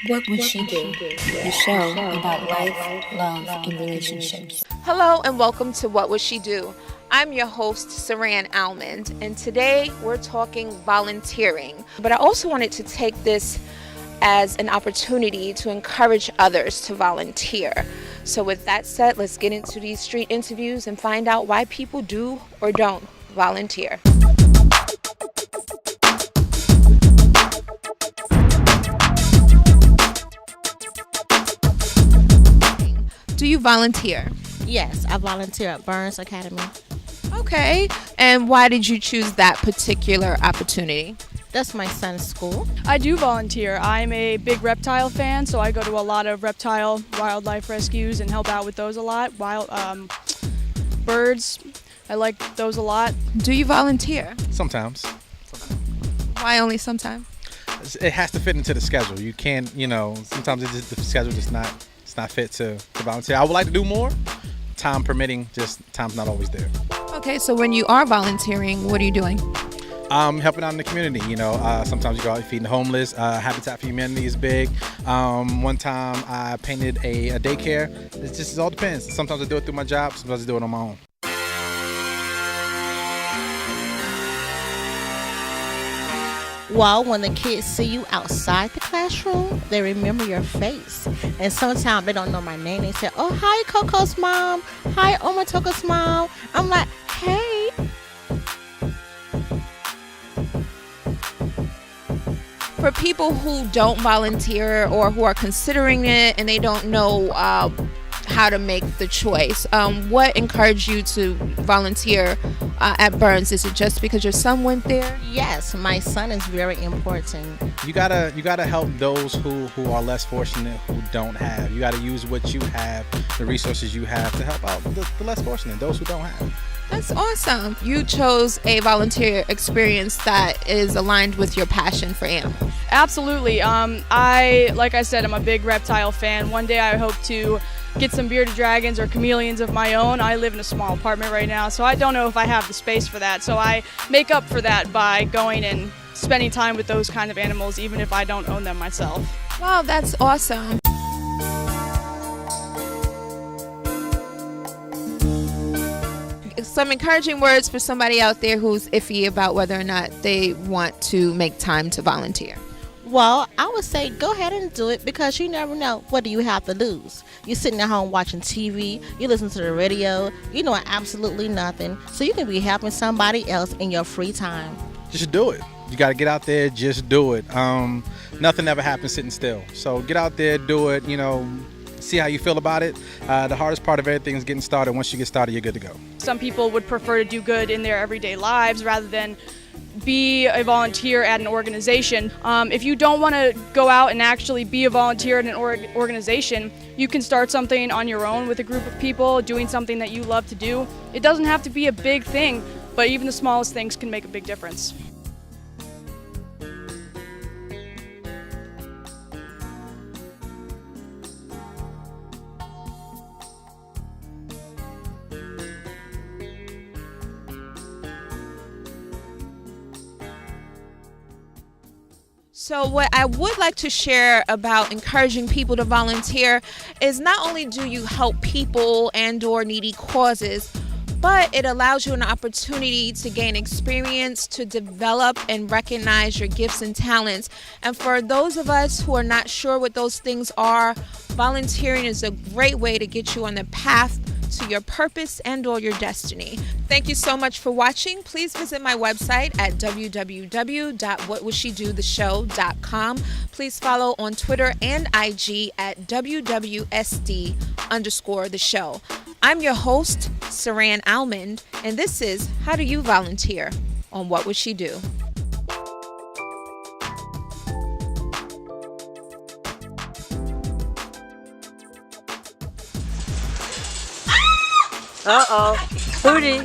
What Would She Do? The show about life, love, and relationships. Hello and welcome to What Would She Do? I'm your host, Saran Almond, and today we're talking volunteering. But I also wanted to take this as an opportunity to encourage others to volunteer. So with that said, let's get into these street interviews and find out why people do or don't volunteer. Do you volunteer? Yes, I volunteer at Burns Academy. Okay, and why did you choose that particular opportunity? That's my son's school. I do volunteer. I'm a big reptile fan, so I go to a lot of reptile wildlife rescues and help out with those a lot. Birds, I like those a lot. Do you volunteer? Sometimes. Why only sometimes? It has to fit into the schedule. You can't, sometimes the schedule just not fit to volunteer. I would like to do more. Time permitting, just time's not always there. Okay, so when you are volunteering, what are you doing? Helping out in the community, sometimes you go out feeding the homeless. Habitat for Humanity is big. One time I painted a daycare. It all depends. Sometimes I do it through my job, sometimes I do it on my own. Well, when the kids see you outside the classroom, they remember your face. And sometimes they don't know my name. They say, "Oh, hi, Coco's mom. Hi, Omatoko's mom." I'm like, "Hey." For people who don't volunteer or who are considering it and they don't know how to make the choice, what encouraged you to volunteer at Burns? Is it just because your son went there? Yes, my son is very important. You gotta help those who are less fortunate, who don't have. You gotta use what you have, the resources you have, to help out the less fortunate, those who don't have. That's awesome. You chose a volunteer experience that is aligned with your passion for animals. Absolutely. Like I said, I'm a big reptile fan. One day I hope to get some bearded dragons or chameleons of my own. I live in a small apartment right now, so I don't know if I have the space for that. So I make up for that by going and spending time with those kind of animals, even if I don't own them myself. Wow, that's awesome. Some encouraging words for somebody out there who's iffy about whether or not they want to make time to volunteer. Well, I would say go ahead and do it because you never know. What do you have to lose? You're sitting at home watching TV, you listen to the radio, you know absolutely nothing. So you can be helping somebody else in your free time. Just do it. You got to get out there, just do it. Nothing ever happens sitting still. So get out there, do it, see how you feel about it. The hardest part of everything is getting started. Once you get started, you're good to go. Some people would prefer to do good in their everyday lives rather than be a volunteer at an organization. If you don't want to go out and actually be a volunteer at an organization, you can start something on your own with a group of people, doing something that you love to do. It doesn't have to be a big thing, but even the smallest things can make a big difference. So what I would like to share about encouraging people to volunteer is not only do you help people and or needy causes, but it allows you an opportunity to gain experience, to develop and recognize your gifts and talents. And for those of us who are not sure what those things are, volunteering is a great way to get you on the path to your purpose and or your destiny. Thank you so much for watching. Please visit my website at www.whatwouldshedothe.show.com. Please follow on Twitter and IG at WWSD_the show. I'm your host, Saran Almond, and this is How Do You Volunteer on What Would She Do? Uh-oh. Hootie.